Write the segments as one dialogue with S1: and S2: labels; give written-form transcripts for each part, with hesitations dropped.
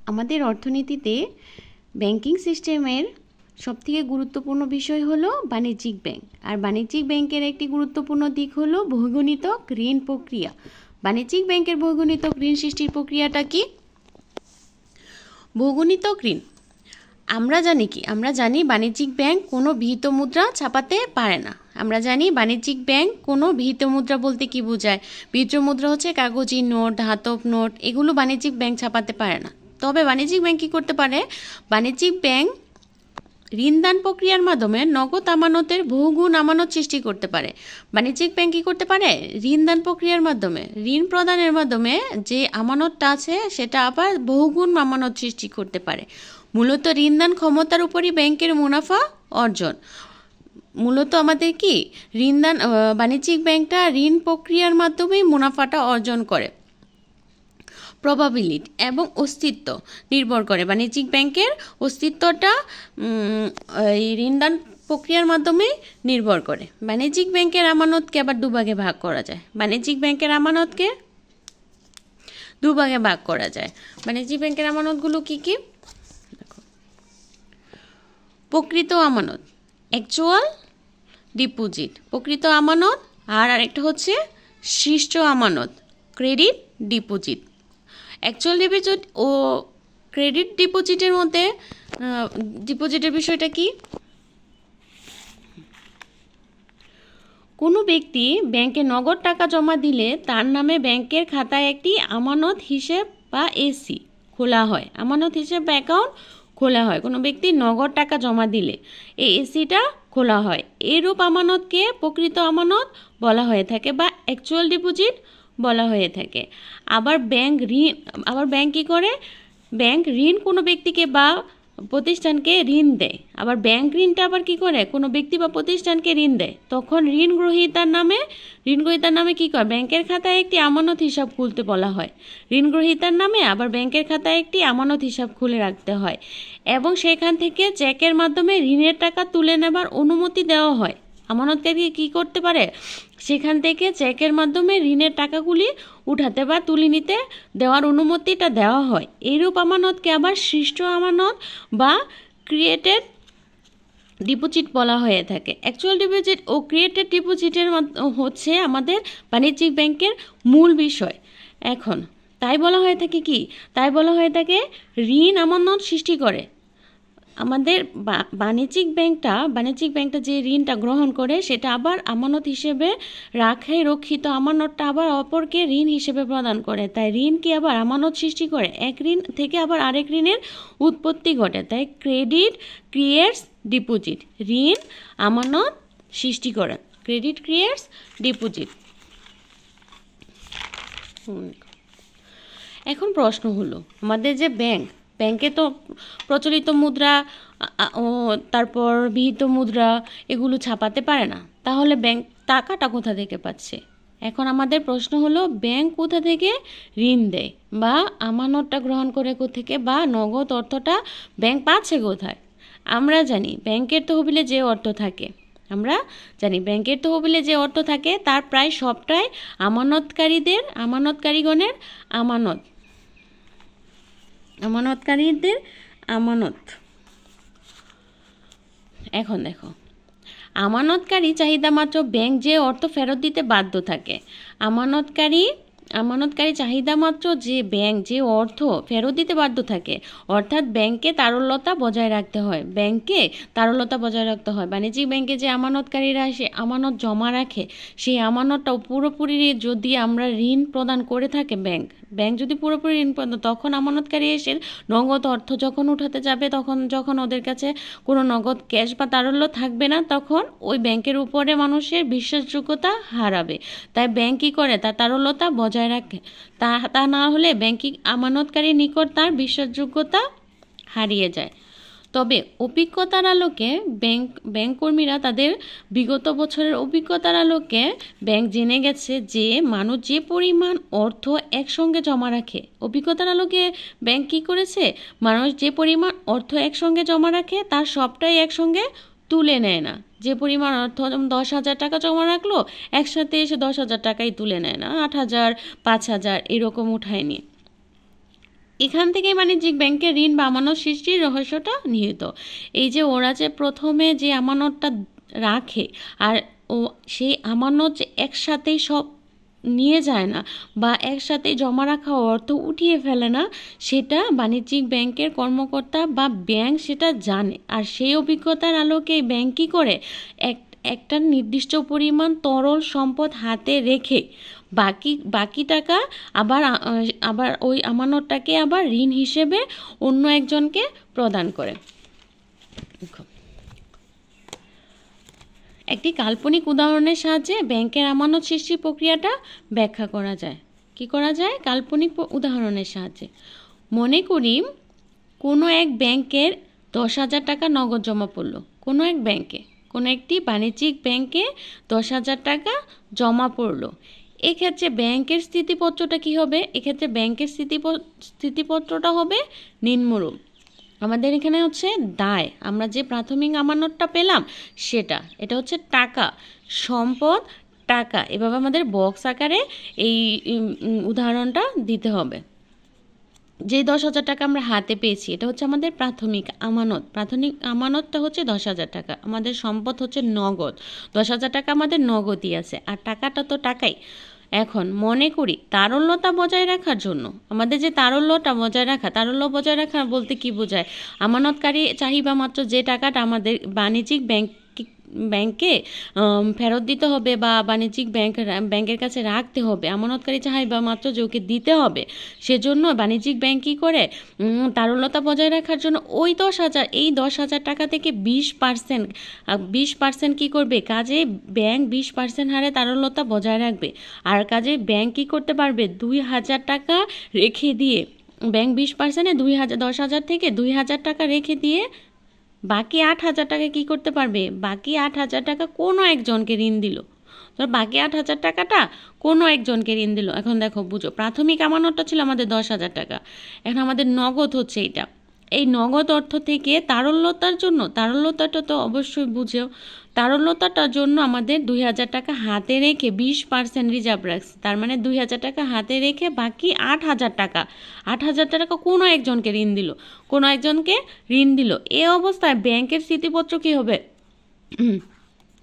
S1: আমাদের অর্থনীতিতে ব্যাংকিং সিস্টেমের সবথেকে গুরুত্বপূর্ণ বিষয় হলো বাণিজ্যিক ব্যাংক। আর বাণিজ্যিক ব্যাংকের একটি গুরুত্বপূর্ণ দিক হলো বহুগুণিতক ঋণ প্রক্রিয়া। বাণিজ্যিক ব্যাংকের বহুগুণিতক ঋণ সৃষ্টির প্রক্রিয়াটা কি? বহুগুণিতক ঋণ আমরা জানি বাণিজ্যিক ব্যাংক কোনো বিহিত মুদ্রা ছাপাতে পারে না। আমরা জানি বাণিজ্যিক ব্যাংক কোনো বিহিত মুদ্রা বলতে কি বোঝায়? বিহিত মুদ্রা হচ্ছে কাগজি নোট, ধাতব নোট, এগুলো বাণিজ্যিক ব্যাংক ছাপাতে পারে না। তবে বাণিজ্যিক ব্যাংক কী করতে পারে? বাণিজ্যিক ব্যাংক ঋণদান প্রক্রিয়ার মাধ্যমে নগদ আমানতের বহুগুণ আমানত সৃষ্টি করতে পারে। বাণিজ্যিক ব্যাংক কী করতে পারে? ঋণদান প্রক্রিয়ার মাধ্যমে, ঋণ প্রদানের মাধ্যমে যে আমানতটা আছে সেটা আবার বহুগুণ আমানত সৃষ্টি করতে পারে। মূলত ঋণদান ক্ষমতার উপরই ব্যাংকের মুনাফা অর্জন। মূলত আমাদের কি ঋণদান বাণিজ্যিক ব্যাংকটা ঋণ প্রক্রিয়ার মাধ্যমেই মুনাফাটা অর্জন করে। প্রবাবিলিটি এবং অস্তিত্ব নির্ভর করে। বাণিজ্যিক ব্যাংকের অস্তিত্বটা এই ঋণদান প্রক্রিয়ার মাধ্যমে নির্ভর করে। বাণিজ্যিক ব্যাংকের আমানতকে আবার দুভাগে ভাগ করা যায়। বাণিজ্যিক ব্যাংকের আমানতকে দুভাগে ভাগ করা যায়। বাণিজ্যিক ব্যাংকের আমানতগুলো কি কি? দেখো, প্রকৃত আমানত, অ্যাকচুয়াল ডিপোজিট, প্রকৃত আমানত, আর আরেকটা হচ্ছে সৃষ্ট আমানত, ক্রেডিট ডিপোজিট। অ্যাকচুয়াল ডিপোজিট ও ক্রেডিট ডিপোজিটের মধ্যে ডিপোজিটের বিষয়টা কি? কোনো ব্যক্তি ব্যাংকে নগদ টাকা জমা দিলে তার নামে ব্যাংকের খাতায় একটি আমানত হিসেব বা এসি খোলা হয়। আমানত হিসেব বা অ্যাকাউন্ট খোলা হয় কোনো ব্যক্তি নগদ টাকা জমা দিলে, এই এসিটা খোলা হয়। এরূপ আমানতকে প্রকৃত আমানত বলা হয়ে থাকে বা অ্যাকচুয়াল ডিপোজিট বলা হয়ে থাকে। আবার ব্যাংক কী করে? ব্যাংক ঋণ কোনো ব্যক্তিকে বা প্রতিষ্ঠানকে ঋণ দেয়। আবার ব্যাংক ঋণটা আবার কি করে? কোনো ব্যক্তি বা প্রতিষ্ঠানকে ঋণ দেয়। তখন ঋণগ্রহীতার নামে কি করে? ব্যাংকের খাতায় একটি আমানত হিসাব খুলতে বলা হয়। ঋণগ্রহীতার নামে আবার ব্যাংকের খাতায় একটি আমানত হিসাব খুলে রাখতে হয় এবং সেখান থেকে চেকের মাধ্যমে ঋণের টাকা তুলে নেবার অনুমতি দেওয়া হয়। আমানতকারী কি করতে পারে? সেখান থেকে চেকের মাধ্যমে ঋণের টাকাগুলি উঠাতে বা তুলে নিতে দেওয়ার অনুমতিটা দেওয়া হয়। এইরূপ আমানতকে আবার সৃষ্ট আমানত বা ক্রিয়েটেড ডিপোজিট বলা হয়ে থাকে। অ্যাকচুয়াল ডিপোজিট ও ক্রিয়েটেড ডিপোজিটের হচ্ছে আমাদের বাণিজ্যিক ব্যাংকের মূল বিষয়। এখন তাই বলা হয়ে থাকে ঋণ আমানত সৃষ্টি করে। আমাদের বাণিজ্যিক ব্যাংকটা যে ঋণটা গ্রহণ করে সেটা আবার আমানত হিসেবে রাখে, রক্ষিত আমানতটা আবার অপরকে ঋণ হিসেবে প্রদান করে। তাই ঋণ কি আবার আমানত সৃষ্টি করে, এক ঋণ থেকে আবার আরেক ঋণের উৎপত্তি ঘটে। তাই ক্রেডিট ক্রিয়েটস ডিপোজিট, ঋণ আমানত সৃষ্টি করে। Credit creates deposit. এখন প্রশ্ন হলো, আমাদের যে ব্যাংকে তো প্রচলিত মুদ্রা ও তারপর বিহিত মুদ্রা এগুলো ছাপাতে পারে না, তাহলে ব্যাংক টাকাটা কোথা থেকে পাচ্ছে? এখন আমাদের প্রশ্ন হলো, ব্যাংক কোথা থেকে ঋণ দেয় বা আমানতটা গ্রহণ করে কোত্থেকে বা নগদ অর্থটা ব্যাংক পাচ্ছে কোথায়? আমরা জানি ব্যাংকের তহবিলে যে অর্থ থাকে, তার প্রায় সবটাই আমানতকারীদের আমানত। এখন দেখো, আমানতকারী চাহিদা মাত্র ব্যাংক যে অর্থ ফেরত দিতে বাধ্য থাকে। আমানতকারী চাহিদা মাত্র যে ব্যাংক যে অর্থ ফেরত দিতে বাধ্য থাকে, অর্থাৎ ব্যাংকে তারল্যতা বজায় রাখতে হয়। বাণিজ্যিক ব্যাংকে যে আমানতকারীরা সে আমানত জমা রাখে, সেই আমানতটাও পুরোপুরি যদি আমরা ঋণ প্রদান করে থাকে ব্যাংক যদি পুরোপুরি ঋণ প্রদান, তখন আমানতকারী এসে নগদ অর্থ যখন উঠাতে যাবে, যখন ওদের কাছে কোনো নগদ ক্যাশ বা তারল্য থাকবে না, তখন ওই ব্যাংকের উপরে মানুষের বিশ্বাসযোগ্যতা হারাবে। তাই ব্যাংক কী করে? তার তারল্যতা বজায় রাখে। তা না হলে ব্যাংকিং আমানতকারীর নিকট তার বিশ্বাসযোগ্যতা হারিয়ে যায়। তবে অভিজ্ঞতার আলোকে ব্যাংক কর্মীরা তাদের বিগত বছরের অভিজ্ঞতার আলোকে ব্যাংক জেনে গেছে যে মানুষ যে পরিমাণ অর্থ একসঙ্গে জমা রাখে, অভিজ্ঞতার আলোকে ব্যাংক কী করেছে? মানুষ যে পরিমাণ অর্থ একসঙ্গে জমা রাখে তার সবটাই একসঙ্গে তুলে নেয় না। যে পরিমাণ অর্থ, যেমন 10,000 টাকা জমা রাখলো, একসাথে এসে 10,000 টাকাই তুলে নেয় না, 8,000 5,000 এরকম উঠায়নি। এখান থেকে বাণিজ্যিক ব্যাংকের ঋণ বা আমানত সৃষ্টির রহস্যটা নিহিত। এই যে ওরা যে প্রথমে যে আমানতটা রাখে আর ও সেই আমানত যে একসাথেই সব নিয়ে যায় না বা একসাথে জমা রাখা অর্থ উঠিয়ে ফেলে না, সেটা বাণিজ্যিক ব্যাংকের কর্মকর্তা বা ব্যাংক সেটা জানে। আর সেই অভিজ্ঞতার আলোকে ব্যাংক কী করে, একটা নির্দিষ্ট পরিমাণ তরল সম্পদ হাতে রেখে বাকি টাকা আবার ওই আমানতটাকে আবার ঋণ হিসেবে অন্য একজনকে প্রদান করে। একটি কাল্পনিক উদাহরণের সাহায্যে ব্যাংকের আমানত সৃষ্টির প্রক্রিয়াটা ব্যাখ্যা করা যায়। কি করা যায়? কাল্পনিক উদাহরণের সাহায্যে। মনে করি কোনো এক ব্যাংকের 10,000 টাকা নগদ জমা পড়লো। কোনো একটি বাণিজ্যিক ব্যাংকে 10,000 টাকা জমা পড়লো। এক্ষেত্রে ব্যাংকের স্থিতিপত্রটা কি হবে? এক্ষেত্রে ব্যাংকের স্থিতিপত্রটা হবে নিম্নরূপ। আমাদের এখানে হচ্ছে দায়, আমরা যে প্রাথমিক আমানতটা পেলাম এটা হচ্ছে টাকা, সম্পদ, টাকা। এভাবে আমাদের বক্স আকারে এই উদাহরণটা দিতে হবে। যে 10,000 টাকা আমরা হাতে পেয়েছি এটা হচ্ছে আমাদের প্রাথমিক আমানতটা হচ্ছে 10,000 টাকা। আমাদের সম্পদ হচ্ছে নগদ, 10,000 টাকা আমাদের নগদই আছে, আর টাকাটা তো টাকাই। এখন মনে করি তারল্যতা বজায় রাখার জন্য, আমাদের যে তারল্য বজায় রাখা বলতে কি বোঝায়? আমানতকারী চাহিদা মাত্র যে টাকাটা আমাদের বাণিজ্যিক ব্যাংকে ফেরত দিতে হবে বা বাণিজ্যিক ব্যাংকের কাছে রাখতে হবে, আমানতকারী চাহিদা মাত্র যে ওকে দিতে হবে, সেজন্য বাণিজ্যিক ব্যাংক কী করে, তারল্যতা বজায় রাখার জন্য ওই 10,000 টাকা থেকে 20% কী করবে, কাজে ব্যাংক 20% হারে তারল্যতা বজায় রাখবে। আর কাজে ব্যাংক কী করতে পারবে, 2,000 টাকা রেখে দিয়ে, ব্যাংক 20%-এ 10,000 থেকে 2,000 টাকা রেখে দিয়ে বাকি 8,000 টাকা কী করতে পারবে, বাকি 8,000 টাকা কোনো একজনকে ঋণ দিল। তো বাকি 8,000 টাকাটা কোনো একজনকে ঋণ দিল। এখন দেখো বুঝো, প্রাথমিক আমানতটা ছিল আমাদের 10,000 টাকা, এখন আমাদের নগদ হচ্ছে এইটা। এই নগদ অর্থ থেকে তারল্যতাটা তো অবশ্যই বুঝেও, তারল্যতাটার জন্য আমাদের 2,000 টাকা হাতে রেখে 20% রিজার্ভ রাখছে। তার মানে 2,000 টাকা হাতে রেখে বাকি 8,000 টাকা কোনো একজনকে ঋণ দিল। এই অবস্থায় ব্যাংকের স্থিতিপত্র কি হবে?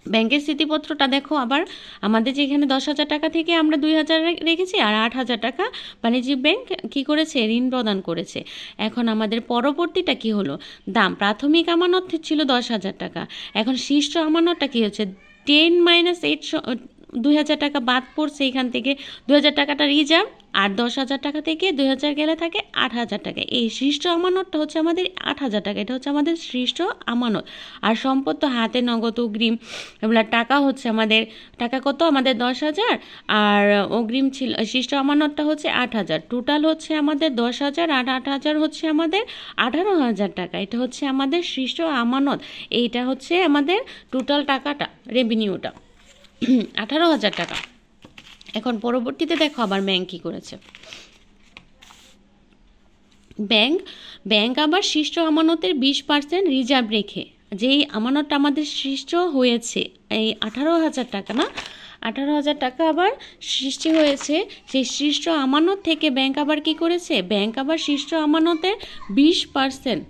S1: ব্যাংকের স্থিতিপত্রটা দেখো আবার, আমাদের যেখানে 10,000 টাকা থেকে আমরা 2,000 রেখেছি আর 8,000 টাকা বাণিজ্যিক ব্যাংক কি করেছে, ঋণ প্রদান করেছে। এখন আমাদের পরবর্তীটা কি হলো, প্রাথমিক আমানত ছিল 10,000 টাকা, এখন শীর্ষ আমানতটা কি হচ্ছে, 10 - 2,000 টাকা বাদ পড়ছে, এখান থেকে 2,000 টাকাটা রিজার্ভ, আর 10,000 টাকা থেকে 2,000 গেলে থাকে 8,000 টাকা। এই শীর্ষ আমানতটা হচ্ছে আমাদের 8,000 টাকা, এটা হচ্ছে আমাদের শীর্ষ আমানত। আর সম্পদ তো হাতে নগদ, অগ্রিম, এগুলো টাকা হচ্ছে আমাদের, টাকা কত আমাদের 10,000, আর অগ্রিম ছিল, শীর্ষ আমানতটা হচ্ছে 8,000। টোটাল হচ্ছে আমাদের 10,000 আর 8,000 হচ্ছে আমাদের 18,000 টাকা। এটা হচ্ছে আমাদের শীর্ষ আমানত, এইটা হচ্ছে আমাদের টোটাল টাকাটা, রেভিনিউটা 18,000 টাকা। এখন পরবর্তীতে দেখো আবার ব্যাংক কী করেছে। ব্যাংক আবার শীর্ষ আমানতের 20% রিজার্ভ রেখে, যেই আমানতটা আমাদের সৃষ্ট হয়েছে, এই 18,000 টাকা না, 18,000 টাকা আবার সৃষ্টি হয়েছে, সেই শীর্ষ আমানত থেকে ব্যাংক আবার কি করেছে, ব্যাংক আবার শীর্ষ আমানতের 20%